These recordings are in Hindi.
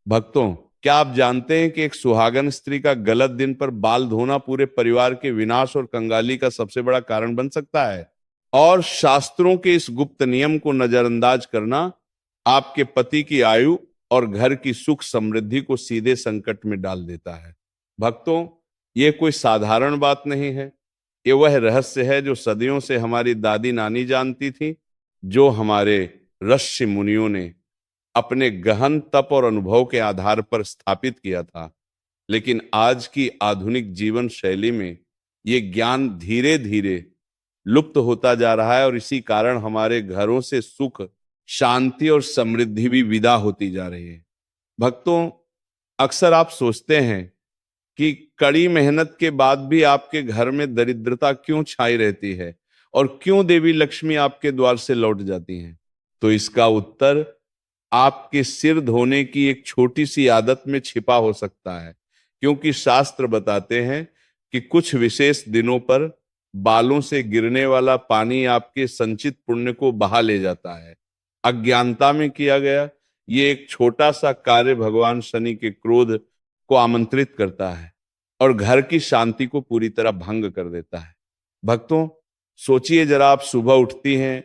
भक्तों, क्या आप जानते हैं कि एक सुहागन स्त्री का गलत दिन पर बाल धोना पूरे परिवार के विनाश और कंगाली का सबसे बड़ा कारण बन सकता है? और शास्त्रों के इस गुप्त नियम को नजरअंदाज करना आपके पति की आयु और घर की सुख समृद्धि को सीधे संकट में डाल देता है। भक्तों, ये कोई साधारण बात नहीं है। ये वह रहस्य है जो सदियों से हमारी दादी नानी जानती थी, जो हमारे ऋषि मुनियों ने अपने गहन तप और अनुभव के आधार पर स्थापित किया था। लेकिन आज की आधुनिक जीवन शैली में ये ज्ञान धीरे धीरे लुप्त होता जा रहा है और इसी कारण हमारे घरों से सुख, शांति और समृद्धि भी विदा होती जा रही है। भक्तों, अक्सर आप सोचते हैं कि कड़ी मेहनत के बाद भी आपके घर में दरिद्रता क्यों छाई रहती है और क्यों देवी लक्ष्मी आपके द्वार से लौट जाती हैं। तो इसका उत्तर आपके सिर धोने की एक छोटी सी आदत में छिपा हो सकता है, क्योंकि शास्त्र बताते हैं कि कुछ विशेष दिनों पर बालों से गिरने वाला पानी आपके संचित पुण्य को बहा ले जाता है। अज्ञानता में किया गया ये एक छोटा सा कार्य भगवान शनि के क्रोध को आमंत्रित करता है और घर की शांति को पूरी तरह भंग कर देता है। भक्तों, सोचिए जरा, आप सुबह उठती हैं,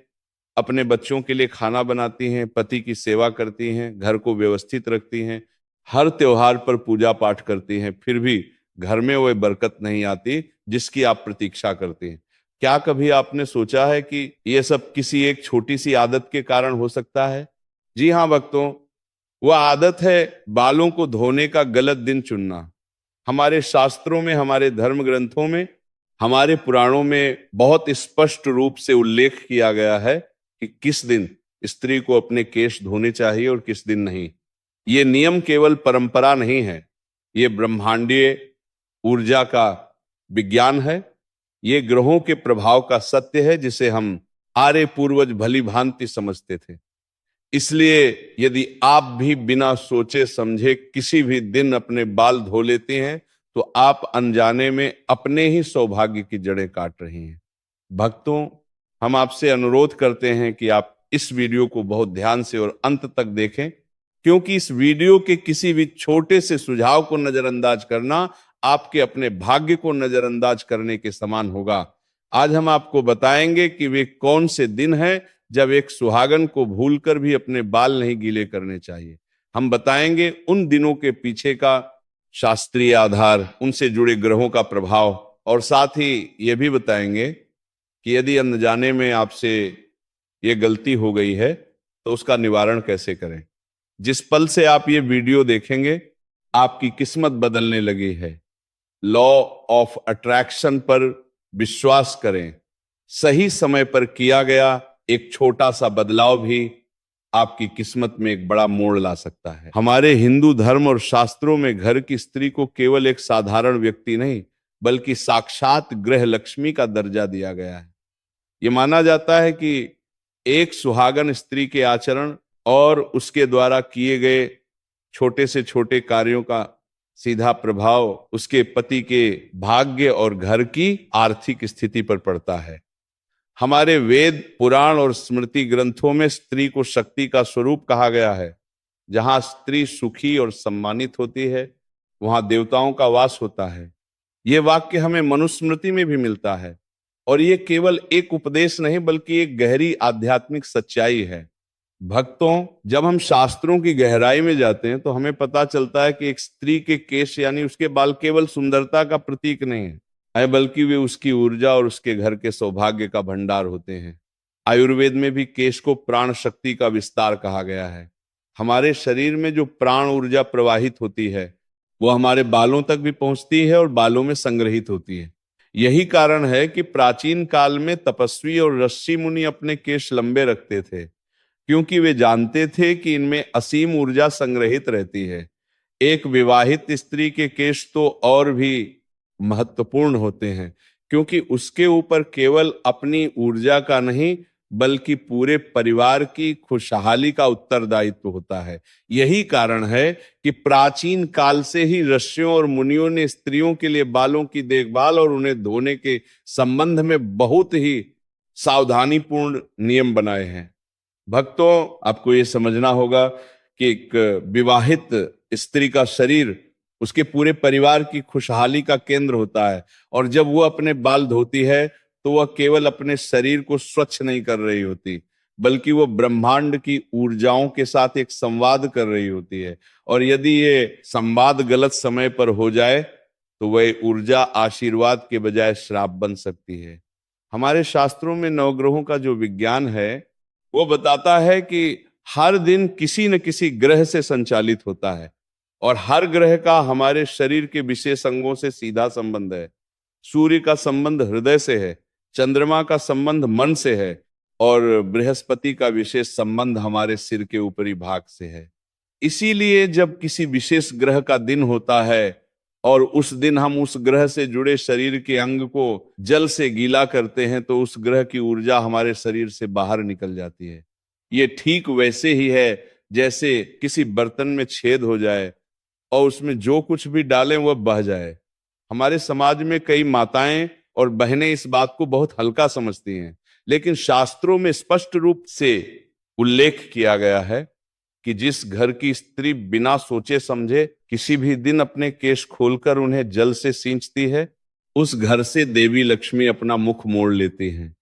अपने बच्चों के लिए खाना बनाती हैं, पति की सेवा करती हैं, घर को व्यवस्थित रखती हैं, हर त्योहार पर पूजा पाठ करती हैं, फिर भी घर में वह बरकत नहीं आती जिसकी आप प्रतीक्षा करती हैं। क्या कभी आपने सोचा है कि यह सब किसी एक छोटी सी आदत के कारण हो सकता है? जी हाँ भक्तों, वह आदत है बालों को धोने का गलत दिन चुनना। हमारे शास्त्रों में, हमारे धर्म ग्रंथों में, हमारे पुराणों में बहुत स्पष्ट रूप से उल्लेख किया गया है कि किस दिन स्त्री को अपने केश धोने चाहिए और किस दिन नहीं। ये नियम केवल परंपरा नहीं है, ये ब्रह्मांडीय ऊर्जा का विज्ञान है। ये ग्रहों के प्रभाव का सत्य है जिसे हम आर्य पूर्वज भली भांति समझते थे। इसलिए यदि आप भी बिना सोचे समझे किसी भी दिन अपने बाल धो लेते हैं तो आप अनजाने में अपने ही सौभाग्य की जड़ें काट रही हैं। भक्तों, हम आपसे अनुरोध करते हैं कि आप इस वीडियो को बहुत ध्यान से और अंत तक देखें, क्योंकि इस वीडियो के किसी भी छोटे से सुझाव को नजरअंदाज करना आपके अपने भाग्य को नजरअंदाज करने के समान होगा। आज हम आपको बताएंगे कि वे कौन से दिन हैं जब एक सुहागन को भूलकर भी अपने बाल नहीं गीले करने चाहिए। हम बताएंगे उन दिनों के पीछे का शास्त्रीय आधार, उनसे जुड़े ग्रहों का प्रभाव, और साथ ही ये भी बताएंगे कि यदि अनजाने में आपसे ये गलती हो गई है तो उसका निवारण कैसे करें। जिस पल से आप ये वीडियो देखेंगे आपकी किस्मत बदलने लगी है। लॉ ऑफ अट्रैक्शन पर विश्वास करें। सही समय पर किया गया एक छोटा सा बदलाव भी आपकी किस्मत में एक बड़ा मोड़ ला सकता है। हमारे हिंदू धर्म और शास्त्रों में घर की स्त्री को केवल एक साधारण व्यक्ति नहीं, बल्कि साक्षात गृह लक्ष्मी का दर्जा दिया गया है। ये माना जाता है कि एक सुहागन स्त्री के आचरण और उसके द्वारा किए गए छोटे से छोटे कार्यों का सीधा प्रभाव उसके पति के भाग्य और घर की आर्थिक स्थिति पर पड़ता है। हमारे वेद, पुराण और स्मृति ग्रंथों में स्त्री को शक्ति का स्वरूप कहा गया है। जहां स्त्री सुखी और सम्मानित होती है वहां देवताओं का वास होता है। यह वाक्य हमें मनुस्मृति में भी मिलता है और ये केवल एक उपदेश नहीं बल्कि एक गहरी आध्यात्मिक सच्चाई है। भक्तों, जब हम शास्त्रों की गहराई में जाते हैं तो हमें पता चलता है कि एक स्त्री के केश यानी उसके बाल केवल सुंदरता का प्रतीक नहीं है, बल्कि वे उसकी ऊर्जा और उसके घर के सौभाग्य का भंडार होते हैं। आयुर्वेद में भी केश को प्राण शक्ति का विस्तार कहा गया है। हमारे शरीर में जो प्राण ऊर्जा प्रवाहित होती है वो हमारे बालों तक भी पहुंचती है और बालों में संग्रहित होती है। यही कारण है कि प्राचीन काल में तपस्वी और ऋषि मुनि अपने केश लंबे रखते थे, क्योंकि वे जानते थे कि इनमें असीम ऊर्जा संग्रहित रहती है। एक विवाहित स्त्री के केश तो और भी महत्वपूर्ण होते हैं, क्योंकि उसके ऊपर केवल अपनी ऊर्जा का नहीं बल्कि पूरे परिवार की खुशहाली का उत्तरदायित्व होता है। यही कारण है कि प्राचीन काल से ही ऋषियों और मुनियों ने स्त्रियों के लिए बालों की देखभाल और उन्हें धोने के संबंध में बहुत ही सावधानीपूर्ण नियम बनाए हैं। भक्तों, आपको ये समझना होगा कि एक विवाहित स्त्री का शरीर उसके पूरे परिवार की खुशहाली का केंद्र होता है, और जब वो अपने बाल धोती है तो वह केवल अपने शरीर को स्वच्छ नहीं कर रही होती, बल्कि वो ब्रह्मांड की ऊर्जाओं के साथ एक संवाद कर रही होती है। और यदि ये संवाद गलत समय पर हो जाए तो वह ऊर्जा आशीर्वाद के बजाय श्राप बन सकती है। हमारे शास्त्रों में नवग्रहों का जो विज्ञान है वो बताता है कि हर दिन किसी न किसी ग्रह से संचालित होता है, और हर ग्रह का हमारे शरीर के विशेष अंगों से सीधा संबंध है। सूर्य का संबंध हृदय से है, चंद्रमा का संबंध मन से है, और बृहस्पति का विशेष संबंध हमारे सिर के ऊपरी भाग से है। इसीलिए जब किसी विशेष ग्रह का दिन होता है और उस दिन हम उस ग्रह से जुड़े शरीर के अंग को जल से गीला करते हैं तो उस ग्रह की ऊर्जा हमारे शरीर से बाहर निकल जाती है। ये ठीक वैसे ही है जैसे किसी बर्तन में छेद हो जाए और उसमें जो कुछ भी डालें वह बह जाए। हमारे समाज में कई माताएं और बहनें इस बात को बहुत हल्का समझती हैं, लेकिन शास्त्रों में स्पष्ट रूप से उल्लेख किया गया है कि जिस घर की स्त्री बिना सोचे समझे किसी भी दिन अपने केश खोलकर उन्हें जल से सींचती है, उस घर से देवी लक्ष्मी अपना मुख मोड़ लेती हैं।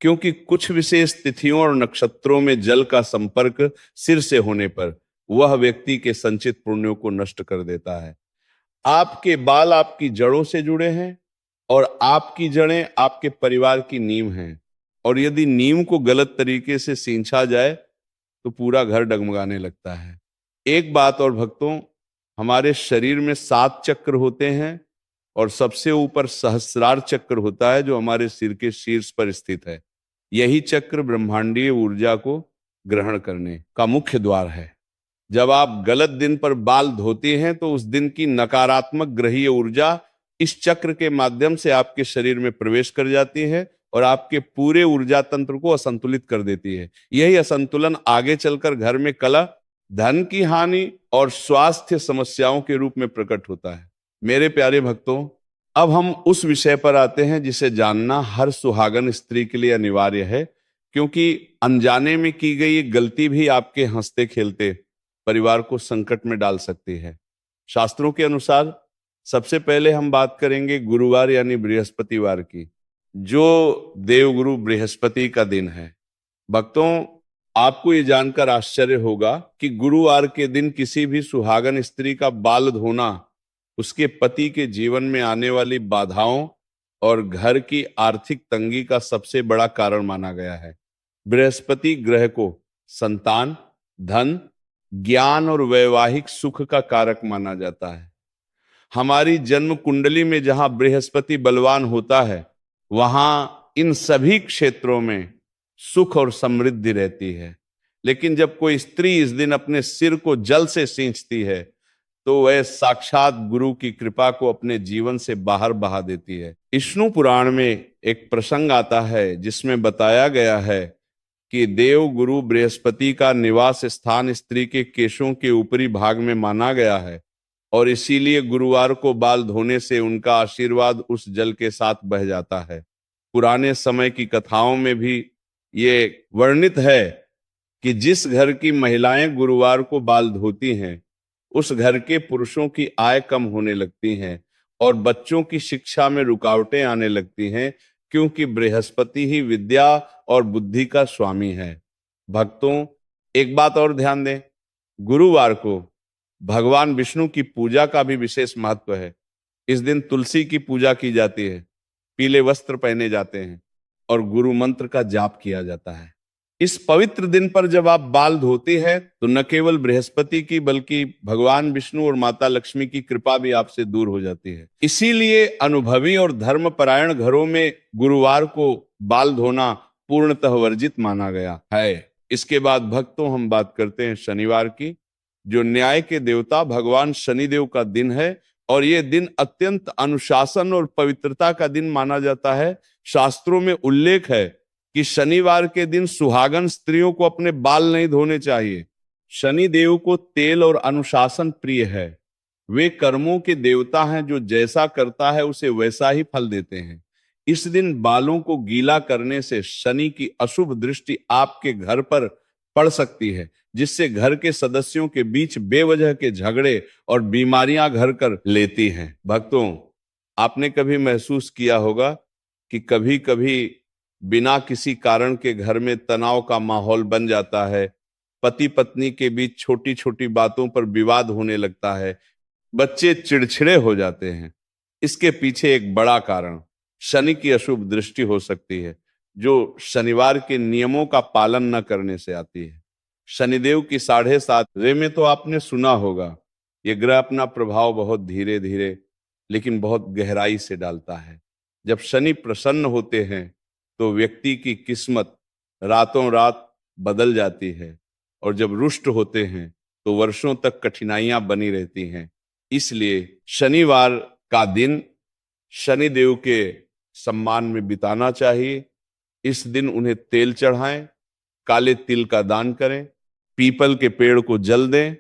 क्योंकि कुछ विशेष तिथियों और नक्षत्रों में जल का संपर्क सिर से होने पर वह व्यक्ति के संचित पुण्यों को नष्ट कर देता है। आपके बाल आपकी जड़ों से जुड़े हैं और आपकी जड़ें आपके परिवार की नींव हैं, और यदि नींव को गलत तरीके से सींचा जाए तो पूरा घर डगमगाने लगता है। एक बात और भक्तों, हमारे शरीर में 7 चक्र होते हैं और सबसे ऊपर सहस्रार चक्र होता है जो हमारे सिर के शीर्ष पर स्थित है। यही चक्र ब्रह्मांडीय ऊर्जा को ग्रहण करने का मुख्य द्वार है। जब आप गलत दिन पर बाल धोते हैं तो उस दिन की नकारात्मक ग्रहीय ऊर्जा इस चक्र के माध्यम से आपके शरीर में प्रवेश कर जाती है और आपके पूरे ऊर्जा तंत्र को असंतुलित कर देती है। यही असंतुलन आगे चलकर घर में कलह, धन की हानि और स्वास्थ्य समस्याओं के रूप में प्रकट होता है। मेरे प्यारे भक्तों, अब हम उस विषय पर आते हैं जिसे जानना हर सुहागन स्त्री के लिए अनिवार्य है, क्योंकि अनजाने में की गई गलती भी आपके हंसते खेलते परिवार को संकट में डाल सकती है। शास्त्रों के अनुसार सबसे पहले हम बात करेंगे गुरुवार यानी बृहस्पतिवार की, जो देवगुरु बृहस्पति का दिन है। भक्तों, आपको ये जानकर आश्चर्य होगा कि गुरुवार के दिन किसी भी सुहागन स्त्री का बाल धोना उसके पति के जीवन में आने वाली बाधाओं और घर की आर्थिक तंगी का सबसे बड़ा कारण माना गया है। बृहस्पति ग्रह को संतान, धन, ज्ञान और वैवाहिक सुख का कारक माना जाता है। हमारी जन्म कुंडली में जहां बृहस्पति बलवान होता है वहां इन सभी क्षेत्रों में सुख और समृद्धि रहती है। लेकिन जब कोई स्त्री इस दिन अपने सिर को जल से सींचती है तो वह साक्षात गुरु की कृपा को अपने जीवन से बाहर बहा देती है। विष्णु पुराण में एक प्रसंग आता है जिसमें बताया गया है कि देव गुरु बृहस्पति का निवास स्थान स्त्री के केशों के ऊपरी भाग में माना गया है, और इसीलिए गुरुवार को बाल धोने से उनका आशीर्वाद उस जल के साथ बह जाता है। पुराने समय की कथाओं में भी ये वर्णित है कि जिस घर की महिलाएं गुरुवार को बाल धोती हैं उस घर के पुरुषों की आय कम होने लगती हैं और बच्चों की शिक्षा में रुकावटें आने लगती हैं, क्योंकि बृहस्पति ही विद्या और बुद्धि का स्वामी है। भक्तों, एक बात और ध्यान दें, गुरुवार को भगवान विष्णु की पूजा का भी विशेष महत्व है। इस दिन तुलसी की पूजा की जाती है, पीले वस्त्र पहने जाते हैं और गुरु मंत्र का जाप किया जाता है। इस पवित्र दिन पर जब आप बाल धोते हैं तो न केवल बृहस्पति की बल्कि भगवान विष्णु और माता लक्ष्मी की कृपा भी आपसे दूर हो जाती है। इसीलिए अनुभवी और धर्मपरायण घरों में गुरुवार को बाल धोना पूर्णतः वर्जित माना गया है। इसके बाद भक्तों, हम बात करते हैं शनिवार की, जो न्याय के देवता भगवान शनिदेव का दिन है, और यह दिन अत्यंत अनुशासन और पवित्रता का दिन माना जाता है। शास्त्रों में उल्लेख है कि शनिवार के दिन सुहागन स्त्रियों को अपने बाल नहीं धोने चाहिए। शनि देव को तेल और अनुशासन प्रिय है। वे कर्मों के देवता हैं, जो जैसा करता है उसे वैसा ही फल देते हैं। इस दिन बालों को गीला करने से शनि की अशुभ दृष्टि आपके घर पर पड़ सकती है, जिससे घर के सदस्यों के बीच बेवजह के झगड़े और बीमारियां घर कर लेती हैं। भक्तों, आपने कभी महसूस किया होगा कि कभी कभी बिना किसी कारण के घर में तनाव का माहौल बन जाता है। पति पत्नी के बीच छोटी छोटी बातों पर विवाद होने लगता है, बच्चे चिड़चिड़े हो जाते हैं। इसके पीछे एक बड़ा कारण शनि की अशुभ दृष्टि हो सकती है, जो शनिवार के नियमों का पालन न करने से आती है। शनिदेव की 7.5 रे में तो आपने सुना होगा, ये ग्रह अपना प्रभाव बहुत धीरे धीरे लेकिन बहुत गहराई से डालता है। जब शनि प्रसन्न होते हैं तो व्यक्ति की किस्मत रातों रात बदल जाती है, और जब रुष्ट होते हैं तो वर्षों तक कठिनाइयां बनी रहती हैं। इसलिए शनिवार का दिन शनिदेव के सम्मान में बिताना चाहिए। इस दिन उन्हें तेल चढ़ाएं, काले तिल का दान करें, पीपल के पेड़ को जल दें,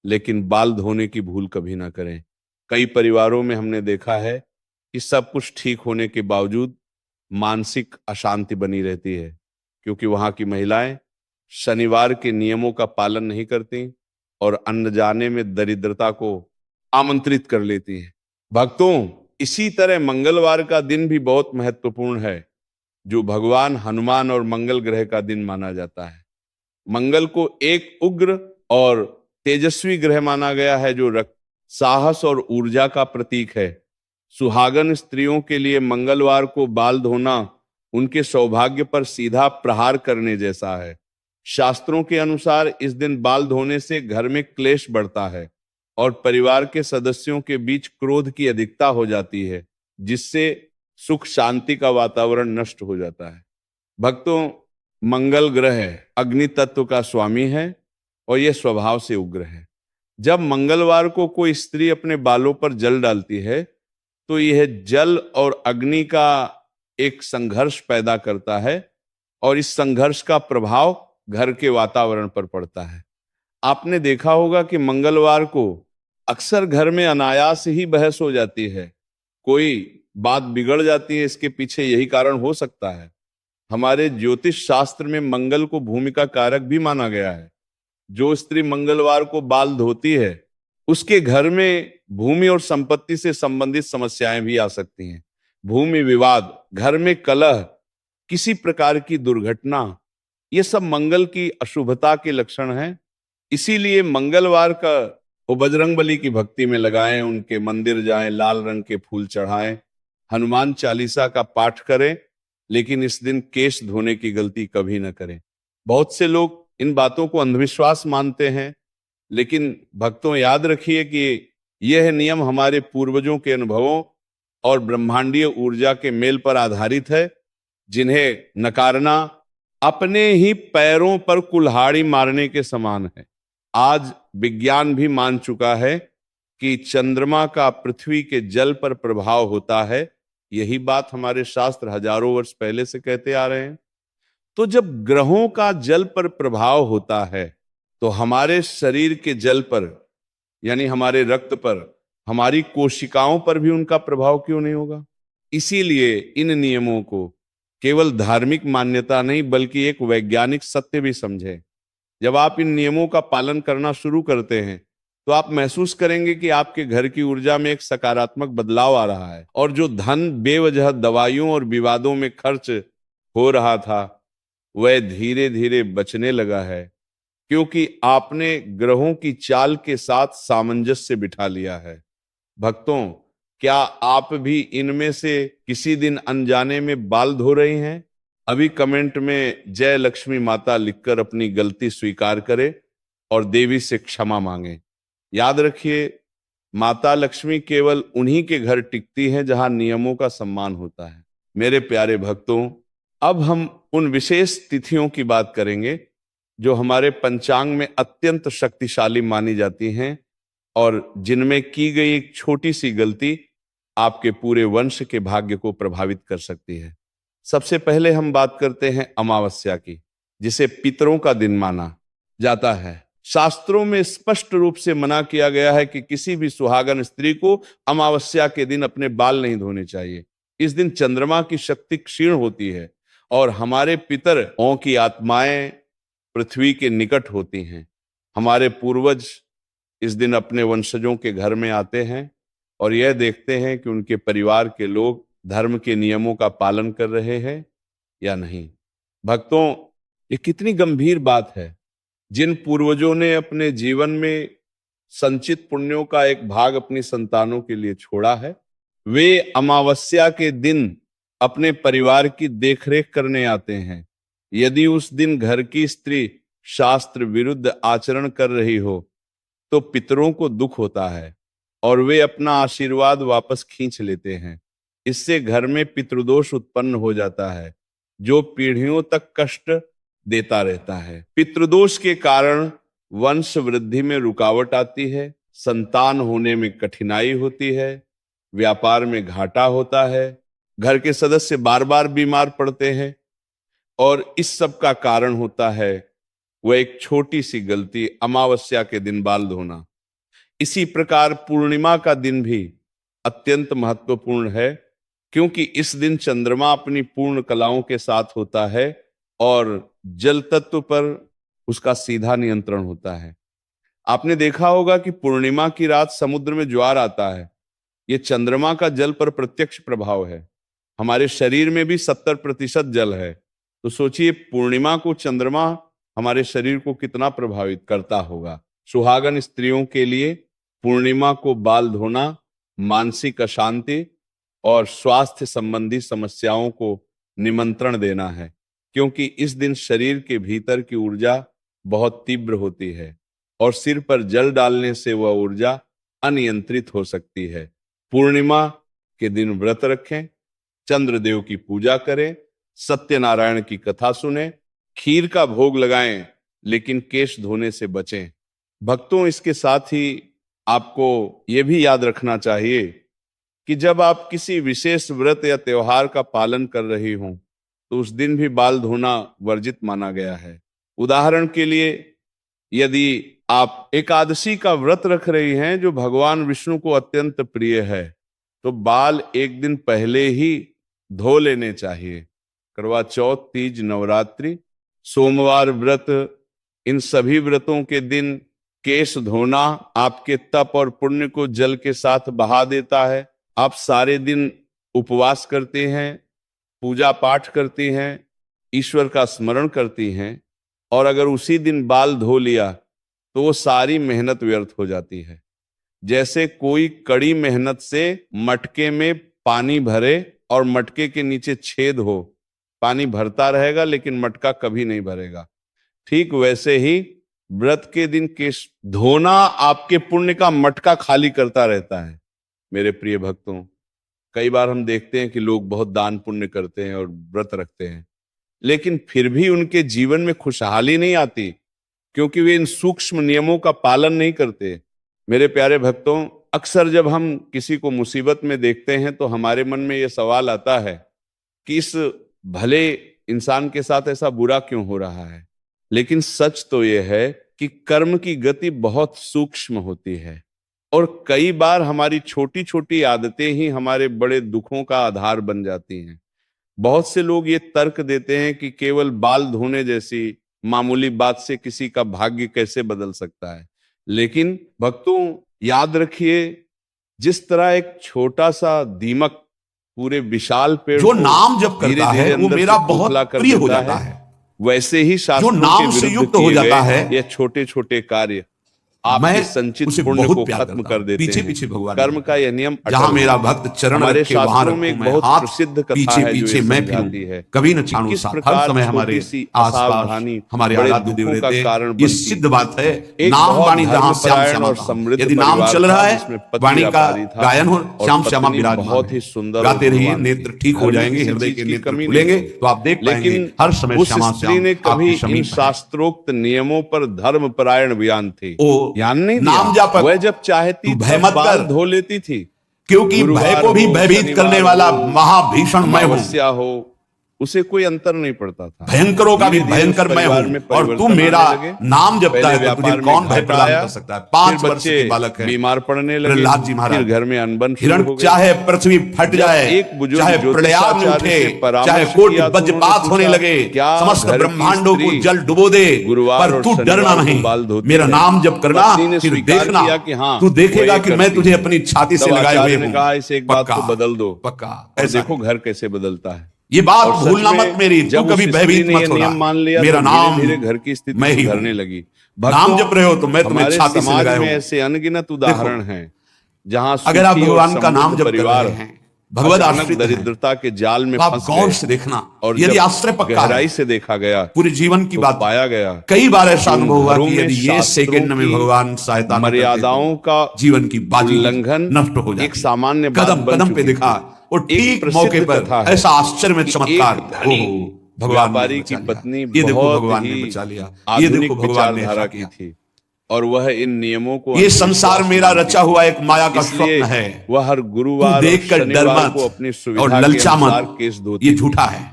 लेकिन बाल धोने की भूल कभी ना करें। कई परिवारों में हमने देखा है कि सब कुछ ठीक होने के बावजूद मानसिक अशांति बनी रहती है, क्योंकि वहां की महिलाएं शनिवार के नियमों का पालन नहीं करती और अनजाने में दरिद्रता को आमंत्रित कर लेती हैं। भक्तों, इसी तरह मंगलवार का दिन भी बहुत महत्वपूर्ण है, जो भगवान हनुमान और मंगल ग्रह का दिन माना जाता है। मंगल को एक उग्र और तेजस्वी ग्रह माना गया है, जो साहस और ऊर्जा का प्रतीक है। सुहागन स्त्रियों के लिए मंगलवार को बाल धोना उनके सौभाग्य पर सीधा प्रहार करने जैसा है। शास्त्रों के अनुसार इस दिन बाल धोने से घर में क्लेश बढ़ता है और परिवार के सदस्यों के बीच क्रोध की अधिकता हो जाती है, जिससे सुख शांति का वातावरण नष्ट हो जाता है। भक्तों, मंगल ग्रह अग्नि तत्व का स्वामी है और यह स्वभाव से उग्र है। जब मंगलवार को कोई स्त्री अपने बालों पर जल डालती है तो यह जल और अग्नि का एक संघर्ष पैदा करता है, और इस संघर्ष का प्रभाव घर के वातावरण पर पड़ता है। आपने देखा होगा कि मंगलवार को अक्सर घर में अनायास ही बहस हो जाती है, कोई बात बिगड़ जाती है। इसके पीछे यही कारण हो सकता है। हमारे ज्योतिष शास्त्र में मंगल को भूमि का कारक भी माना गया है। जो स्त्री मंगलवार को बाल धोती है, उसके घर में भूमि और संपत्ति से संबंधित समस्याएं भी आ सकती हैं। भूमि विवाद, घर में कलह, किसी प्रकार की दुर्घटना, ये सब मंगल की अशुभता के लक्षण हैं। इसीलिए मंगलवार का वो बजरंगबली की भक्ति में लगाएं, उनके मंदिर जाएं, लाल रंग के फूल चढ़ाएं, हनुमान चालीसा का पाठ करें, लेकिन इस दिन केश धोने की गलती कभी न करें। बहुत से लोग इन बातों को अंधविश्वास मानते हैं, लेकिन भक्तों याद रखिए कि यह नियम हमारे पूर्वजों के अनुभवों और ब्रह्मांडीय ऊर्जा के मेल पर आधारित है, जिन्हें नकारना अपने ही पैरों पर कुल्हाड़ी मारने के समान है। आज विज्ञान भी मान चुका है कि चंद्रमा का पृथ्वी के जल पर प्रभाव होता है। यही बात हमारे शास्त्र हजारों वर्ष पहले से कहते आ रहे हैं। तो जब ग्रहों का जल पर प्रभाव होता है, तो हमारे शरीर के जल पर, यानी हमारे रक्त पर, हमारी कोशिकाओं पर भी उनका प्रभाव क्यों नहीं होगा? इसीलिए इन नियमों को केवल धार्मिक मान्यता नहीं, बल्कि एक वैज्ञानिक सत्य भी समझें। जब आप इन नियमों का पालन करना शुरू करते हैं तो आप महसूस करेंगे कि आपके घर की ऊर्जा में एक सकारात्मक बदलाव आ रहा है, और जो धन बेवजह दवाइयों और विवादों में खर्च हो रहा था, वह धीरे धीरे बचने लगा है, क्योंकि आपने ग्रहों की चाल के साथ सामंजस्य बिठा लिया है। भक्तों, क्या आप भी इनमें से किसी दिन अनजाने में बाल धो रही हैं? अभी कमेंट में जय लक्ष्मी माता लिखकर अपनी गलती स्वीकार करें और देवी से क्षमा मांगे। याद रखिए, माता लक्ष्मी केवल उन्हीं के घर टिकती हैं जहां नियमों का सम्मान होता है। मेरे प्यारे भक्तों, अब हम उन विशेष तिथियों की बात करेंगे जो हमारे पंचांग में अत्यंत शक्तिशाली मानी जाती हैं, और जिनमें की गई एक छोटी सी गलती आपके पूरे वंश के भाग्य को प्रभावित कर सकती है। सबसे पहले हम बात करते हैं अमावस्या की, जिसे पितरों का दिन माना जाता है। शास्त्रों में स्पष्ट रूप से मना किया गया है कि किसी भी सुहागन स्त्री को अमावस्या के दिन अपने बाल नहीं धोने चाहिए। इस दिन चंद्रमा की शक्ति क्षीण होती है और हमारे पितरों की आत्माएं पृथ्वी के निकट होती हैं। हमारे पूर्वज इस दिन अपने वंशजों के घर में आते हैं और यह देखते हैं कि उनके परिवार के लोग धर्म के नियमों का पालन कर रहे हैं या नहीं। भक्तों, ये कितनी गंभीर बात है। जिन पूर्वजों ने अपने जीवन में संचित पुण्यों का एक भाग अपनी संतानों के लिए छोड़ा है, वे अमावस्या के दिन अपने परिवार की देखरेख करने आते हैं। यदि उस दिन घर की स्त्री शास्त्र विरुद्ध आचरण कर रही हो तो पितरों को दुख होता है और वे अपना आशीर्वाद वापस खींच लेते हैं। इससे घर में पितृदोष उत्पन्न हो जाता है जो पीढ़ियों तक कष्ट देता रहता है। पितृदोष के कारण वंश वृद्धि में रुकावट आती है, संतान होने में कठिनाई होती है, व्यापार में घाटा होता है, घर के सदस्य बार बार बीमार पड़ते हैं और इस सब का कारण होता है वह एक छोटी सी गलती, अमावस्या के दिन बाल धोना। इसी प्रकार पूर्णिमा का दिन भी अत्यंत महत्वपूर्ण है क्योंकि इस दिन चंद्रमा अपनी पूर्ण कलाओं के साथ होता है और जल तत्व पर उसका सीधा नियंत्रण होता है। आपने देखा होगा कि पूर्णिमा की रात समुद्र में ज्वार आता है। यह चंद्रमा का जल पर प्रत्यक्ष प्रभाव है। हमारे शरीर में भी 70% जल है, तो सोचिए पूर्णिमा को चंद्रमा हमारे शरीर को कितना प्रभावित करता होगा। सुहागन स्त्रियों के लिए पूर्णिमा को बाल धोना मानसिक अशांति और स्वास्थ्य संबंधी समस्याओं को निमंत्रण देना है क्योंकि इस दिन शरीर के भीतर की ऊर्जा बहुत तीव्र होती है और सिर पर जल डालने से वह ऊर्जा अनियंत्रित हो सकती है। पूर्णिमा के दिन व्रत रखें, चंद्रदेव की पूजा करें, सत्यनारायण की कथा सुने, खीर का भोग लगाएं, लेकिन केश धोने से बचें। भक्तों, इसके साथ ही आपको यह भी याद रखना चाहिए कि जब आप किसी विशेष व्रत या त्योहार का पालन कर रही हों तो उस दिन भी बाल धोना वर्जित माना गया है। उदाहरण के लिए, यदि आप एकादशी का व्रत रख रही हैं जो भगवान विष्णु को अत्यंत प्रिय है, तो बाल एक दिन पहले ही धो लेने चाहिए। करवा चौथ, तीज, नवरात्रि, सोमवार व्रत, इन सभी व्रतों के दिन केश धोना आपके तप और पुण्य को जल के साथ बहा देता है। आप सारे दिन उपवास करते हैं, पूजा पाठ करती हैं, ईश्वर का स्मरण करती हैं और अगर उसी दिन बाल धो लिया तो वो सारी मेहनत व्यर्थ हो जाती है। जैसे कोई कड़ी मेहनत से मटके में पानी भरे और मटके के नीचे छेद हो, पानी भरता रहेगा लेकिन मटका कभी नहीं भरेगा। ठीक वैसे ही व्रत के दिन केश धोना आपके पुण्य का मटका खाली करता रहता है। मेरे प्रिय भक्तों, कई बार हम देखते हैं कि लोग बहुत दान पुण्य करते हैं और व्रत रखते हैं, लेकिन फिर भी उनके जीवन में खुशहाली नहीं आती क्योंकि वे इन सूक्ष्म नियमों का पालन नहीं करते। मेरे प्यारे भक्तों, अक्सर जब हम किसी को मुसीबत में देखते हैं तो हमारे मन में यह सवाल आता है कि इस भले इंसान के साथ ऐसा बुरा क्यों हो रहा है। लेकिन सच तो यह है कि कर्म की गति बहुत सूक्ष्म होती है और कई बार हमारी छोटी छोटी आदतें ही हमारे बड़े दुखों का आधार बन जाती हैं। बहुत से लोग ये तर्क देते हैं कि केवल बाल धोने जैसी मामूली बात से किसी का भाग्य कैसे बदल सकता है। लेकिन भक्तों, याद रखिए, जिस तरह एक छोटा सा दीमक पूरे विशाल पेड़ जो नाम जप करता है वो मेरा बहुत प्रिय हो जाता है, वैसे ही जो नाम से युक्त हो जाता है ये छोटे छोटे कार्य आपके संचित पुण्य को खत्म कर देते पीछे हैं। पीछे भगवान कर्म का यह नियम जहां मेरा भक्त चरण हमारे रखे वहां शास्त्रों में एक बहुत प्रसिद्ध कथा पीछे है जो पीछे ये मैं समझाती फिरूं, है कभी न छाड़ू किस साथ। हर प्रकार समय हमारे छोटी सी आसपास असावधानी हमारे बड़े आराध्य देव दुखों का रहते कारण हैं। ये बनती सिद्ध बात है। एक नाम बहुत वाणी जहां श्याम धर्मपरायण श्यामा और का हो। समृद्ध यदि नाम परिवार चल था रहा है, जिसमें पति वाणी का व्यापारी था गायन हो, और श्याम श्यामा पत्नी विराजमान बहुत ही है। सुंदर गाते और रहिए, गुणवान नेत्र थी। ठीक हो घर में जाएंगे, किसी हृदय चीज के की नेत्र कमी खुलेंगे नहीं थी। तो आप देख पाएंगे लेकिन हर समय उस श्यामा स्त्री ने श्याम कभी आपके इन समीप है। शास्त्रोक्त नियमों पर धर्मपरायण बयान थी, ओ ध्यान नहीं नाम दिया। जापक, वह जब चाहती तू भय तब मत बाल कर, धो लेती थी। क्योंकि भय को भी भयभीत करने वाला महाभीषण मैं हूं। अमावस्या हो, उसे कोई अंतर नहीं पड़ता था। भयंकरों का भी भयंकर मैं हूं और तू मेरा नाम जपता है, तो तुझे कौन भय प्रदान कर सकता है। 5 वर्ष के बालक है, बीमार पड़ने लगे, प्रहलाद जी महाराज, फिर घर में अनबन हिरण, चाहे पृथ्वी फट जाए, चाहे प्रलय में उठे, चाहे कोटि वज्रपात होने लगे, समस्त ब्रह्मांडों को जल डुबो दे, पर तू डरना नहीं, मेरा नाम जप करना, फिर देखना, तू देखेगा कि मैं तुझे अपनी छाती से लगाए हुए हूं। कहा इसे एक बात को बदल दो, पक्का। देखो घर कैसे बदलता है। ये बात भूलना मत मेरी, तू कभी भयभीत मत होना। मान लिया, मेरा नाम, धीरे घर की स्थिति सुधरने लगी। नाम जप रहे हो तो मैं तुम्हें छाती से लगाया हूं। ऐसे अनगिनत उदाहरण हैं जहां अगर आप भगवान का नाम जप कर रहे हैं, भगवद आश्रित दरिद्रता के जाल में आप गौर से देखना, और यदि आश्रय पक्का गहराई से देखा गया, पूरे जीवन की बात पाया गया, कई बार ऐसा अनुभव हुआ कि यदि ये सेकंड में भगवान सहायता मर्यादाओं का जीवन की बाजी उल्लंघन नष्ट हो जाए। एक सामान्य कदम कदम पे दिखा, और ठीक मौके पर ऐसा आश्चर्य में चमत्कार। भगवान व्यापारी की पत्नी ये देखो भगवान ने बचा लिया, ये देखो भगवान ने ऐसा किया थी, और वह इन नियमों को, ये संसार मेरा रचा हुआ एक माया का स्वप्न है, वह हर गुरुवार देखकर डर मत अपनी सुविधा और ललचा मत, केस धोती, ये झूठा है।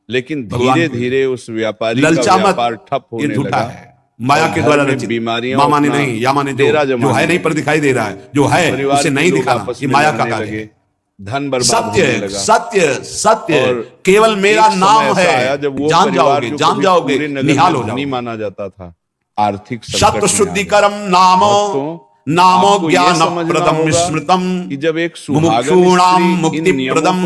लेकिन धीरे धीरे उस व्यापारी का व्यापार ठप होने लगा। झूठा है, माया के द्वारा रचित। बीमारियां मामा ने नहीं, यामा ने जो है नहीं पर दिखाई दे रहा है, जो है उसे नहीं दिखाना, ये माया का कार्य है। धन बर्बाद सत्य सत्य सत्य केवल मेरा नाम है, जान जाओगे, जान जाओगे, निहाल हो जाओगे। माना जाता था आर्थिक सत्य शुद्धि कर्म नामो नामो ज्ञान प्रदम स्मृतम, कि जब एक मुमुक्षूणाम मुक्ति प्रदम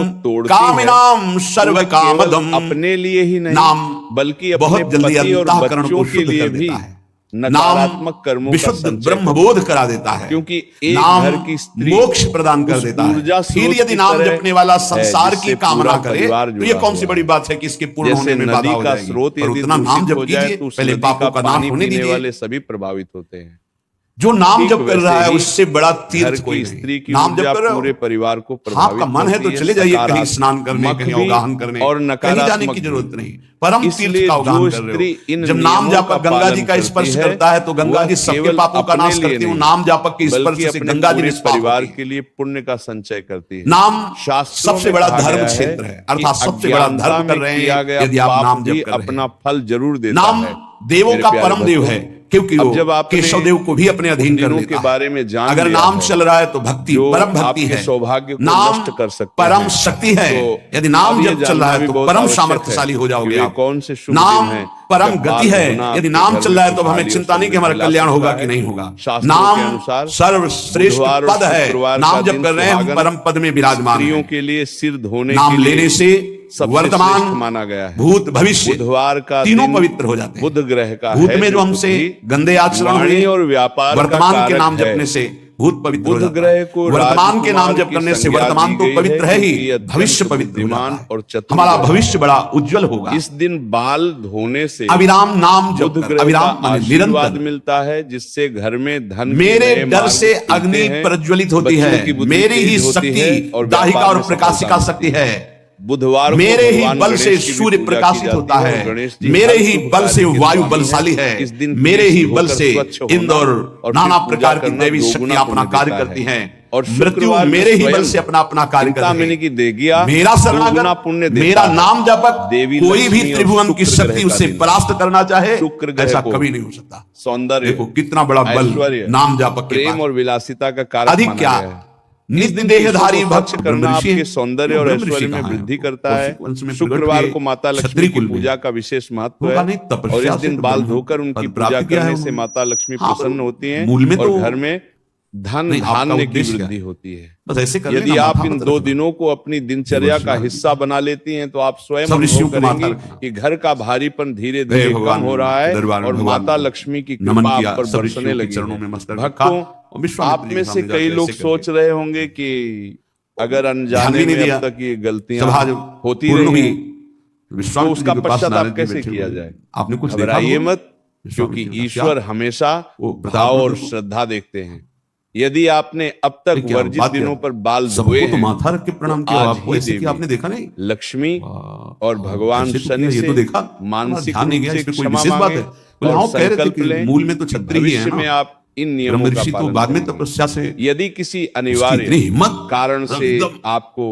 कामिनाम सर्व कामदम, अपने लिए ही नहीं नाम बल्कि बहुत जल्दी अंतःकरण को के लिए भी नकारात्मक कर्मों विशुद्ध ब्रह्म बोध करा देता है, क्योंकि एक नाम घर की स्त्री मोक्ष प्रदान कर देता है। फिर यदि नाम जपने वाला संसार की कामना करे तो ये कौन सी बड़ी बात है कि इसके पूर्ण होने में बाधा हो जाएगी। और उतना नाम जप कीजिए, पहले पापों का नाश होने दीजिए। वाले सभी प्रभावित होते हैं। जो नाम जप कर रहा है उससे बड़ा तीर्थ कोई स्त्री की नाम जप कर रहे हो, पूरे परिवार को आपका मन है तो चले जाइए कहीं स्नान करने, कहीं अवगाहन करने, और कहीं जाने की जरूरत नहीं। परम तीर्थ का अवगाहन कर रहे हो। जब नाम जापक गंगा जी का स्पर्श करता है तो गंगा जी सबके पापों का नाश करती हूँ। नाम जापक के स्पर्श से गंगा जी परिवार के लिए पुण्य का संचय करती है। नाम सबसे बड़ा धर्म क्षेत्र है, अर्थात सबसे बड़ा धर्म कर रहे हैं यदि आप नाम जप कर रहे हैं। अपना फल जरूर देता नाम है। देवों का परम देव है, क्योंकि वो जब आप केशव देव को भी अपने अधीन कर लेता के बारे में जान, अगर नाम चल रहा है तो भक्ति परम भक्ति है, सौभाग्य को नाम नष्ट कर सकते हैं, परम शक्ति है। यदि नाम जब चल रहा है तो परम सामर्थ्यशाली हो जाओगे आप। कौन से शुभ नाम दिन है, परम गति है। यदि नाम चल रहा है तो हमें चिंता नहीं कि हमारा कल्याण होगा कि नहीं होगा। नाम सर्वश्रेष्ठ पद है, नाम जब कर रहे हैं हम परम पद में विराजमान हैं। के लिए सिर धोने नाम लेने से वर्तमान माना गया है, भूत भविष्य बुधवार का तीनों पवित्र हो जाते हैं। बुध ग्रह का भूत में जो हमसे गंदे आचरण हुए और व्यापार वर्तमान के नाम जपने से भूत पवित्र हो जाता है। वर्तमान के नाम जप करने से वर्तमान तो पवित्र है ही, भविष्य पवित्र हो जाता है और हमारा भविष्य बड़ा उज्जवल होगा। इस दिन बाल धोने से अविराम नाम जप कर, अविराम निरंतर मिलता है, जिससे घर में धन, मेरे डर से अग्नि प्रज्वलित होती है, मेरी ही शक्ति दाहिका और प्रकाशिका शक्ति है। बुधवार मेरे ही बल से सूर्य प्रकाशित होता है, मेरे ही बल से वायु बलशाली है, मेरे ही बल से इंद्र और नाना प्रकार की दैवी शक्तियां अपना कार्य करती हैं, और मृत्यु मेरे ही बल से अपना अपना कार्य करती है। मेरा शरणागत, मेरा नाम जपक, कोई भी त्रिभुवन की शक्ति उसे परास्त करना चाहे ऐसा कभी नहीं हो सकता। सौंदर्य, देखो कितना बड़ा बल नाम जापक, प्रेम और विलासिता का कार्य अधिक क्या निदेहधारी भक्त करना आपके सौंदर्य और ऐश्वर्य में वृद्धि करता है। शुक्रवार को माता लक्ष्मी की पूजा का विशेष महत्व है, और इस दिन बाल धोकर उनकी पूजा करने से माता लक्ष्मी प्रसन्न होती हैं और घर में धन धान्य की वृद्धि होती है। बस ऐसे यदि आप इन 2 दिनों को अपनी दिनचर्या का हिस्सा बना लेती हैं तो आप स्वयं अनुभव करेंगे कि घर का भारीपन धीरे धीरे कम हो रहा है और माता लक्ष्मी की कृपा आप पर बरसने लगी। भक्तों, आप में से कई लोग सोच रहे होंगे कि अगर अनजाने में अब तक ये गलतियां होती रही तो उसका पश्चाताप कैसे किया जाए। आपने कुछ घबराइए मत, क्योंकि ईश्वर हमेशा भाव और श्रद्धा देखते हैं। यदि आपने अब तक वर्जित दिनों पर बाल धोए तो माथा रख के प्रणाम किया आपको, ऐसे कि आपने देखा नहीं। लक्ष्मी और भगवान शनि से मानसिक क्षमा मांगे और संकल्प लें। मूल में तो छत्री ही है में आप इन नियमों का पालन बाद में तपस्या से, यदि किसी अनिवार्य कारण से आपको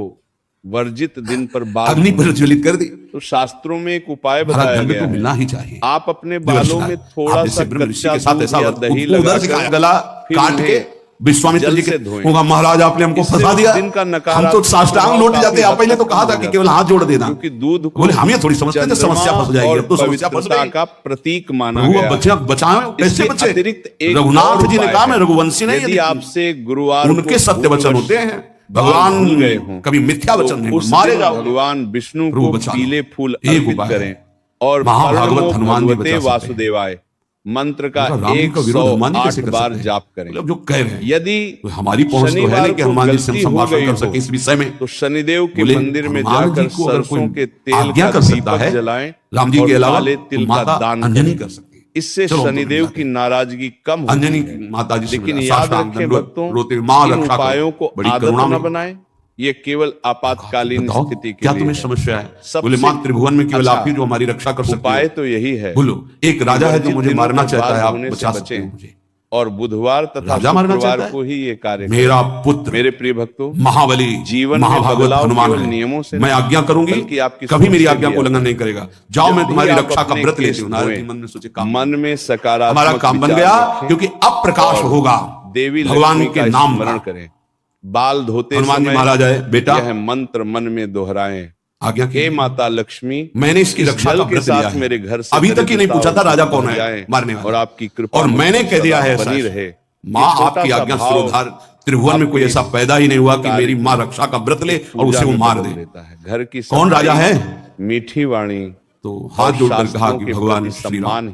वर्जित दिन पर बाल अग्नि प्रज्वलित कर दी। तो शास्त्रों में एक उपाय हमारा बताया दंड गया तो है, मिलना ही चाहिए। आप अपने बालों में थोड़ा सा कच्चा दूध या दही लगाकर गला काट के विश्वामित्र जी के होगा, महाराज आपने हमको फंसा दिया, हम तो साष्टांग लौट जाते। आप पहले तो कहा था कि केवल हाथ जोड़ देना, क्योंकि दूध बोले हम ये थोड़ी समझते थे समस्या फंस जाएगी, अब तो समस्या फंस गई का प्रतीक माना गया। बच्चा बचाए कैसे बचे? रघुनाथ जी ने कहा मैं रघुवंशी नहीं, यदि आपसे गुरुवार उनके सत्य वचन होते हैं, भगवान कभी मिथ्या वचन नहीं, मारे जाओ। भगवान विष्णु को पीले फूल अर्पित करें और महाभागवत हनुमान जी वासुदेवाय मंत्र का 108 बार जाप करें। जो कह रहे हैं यदि हमारी पहुंच तो है नहीं कि हनुमान जी से हम संभाषण कर सके इस विषय में, तो शनिदेव के मंदिर में जाकर सरसों के तेल आज्ञा कर सकता है जलाएं, राम जी के अलावा तिल का दान अंजनी कर सकती है। इससे शनिदेव की नाराजगी कम होगी। अंजनी माता जी, लेकिन याद रखें भक्तों, रोते मां इन रक्षा उपायों को बड़ी आदत करुणा न में बनाएं, ये केवल आपातकालीन स्थिति के क्या लिए तुम्हें है। समस्या है? सबसे बोले मां त्रिभुवन में केवल अच्छा, आप ही जो हमारी रक्षा कर सकते उपाय हो। तो यही है, बोलो एक राजा है जो मुझे दिनों मारना के चाहता बाद है, आप होने से बचा सकते बचें। हो मुझे। और बुधवार तथा राजा मारना शुक्रवार चाहता है? को ही ये कार्य मेरा पुत्र मेरे प्रिय भक्तों, महाबली जीवन में महाभागवत बदलाव हनुमान केवल है, नियमों से मैं आज्ञा करूंगी, बल्कि आपकी कभी मेरी सोच से आज्ञा भी को उल्लंघन नहीं करेगा। जाओ मैं तुम्हारी आप रक्षा का अपने व्रत लेती केस हूँ। नारद धोएं, जी मन में सोचे काम मन में सकारात्मक हमारा काम बन विचार गया, रखें क्योंकि अब प्रकाश और होगा देवी भगवान लक्ष्मी के का नाम स्मरण का। करें। बाल धोते हनुमान जी समय महाराज आए, बेटा यह मंत्र मन में दोहराएं, आज्ञा हे माता लक्ष्मी, मैंने इसकी इस रक्षा जल का के व्रत लिया साथ है। मेरे घर से अभी तक ही नहीं पूछा था राजा कौन है जाए मारने वाला, और आपकी कृपा और मैंने कह दिया है बनी ऐसा। रहे। माँ आपकी आज्ञा सिरोधार, त्रिभुवन में कोई ऐसा पैदा ही नहीं हुआ कि मेरी माँ रक्षा का व्रत ले और उसे वो मार दे। घर की कौन राजा है? मीठी वाणी तो हाथ जोड़कर कहा कि भगवान श्री राम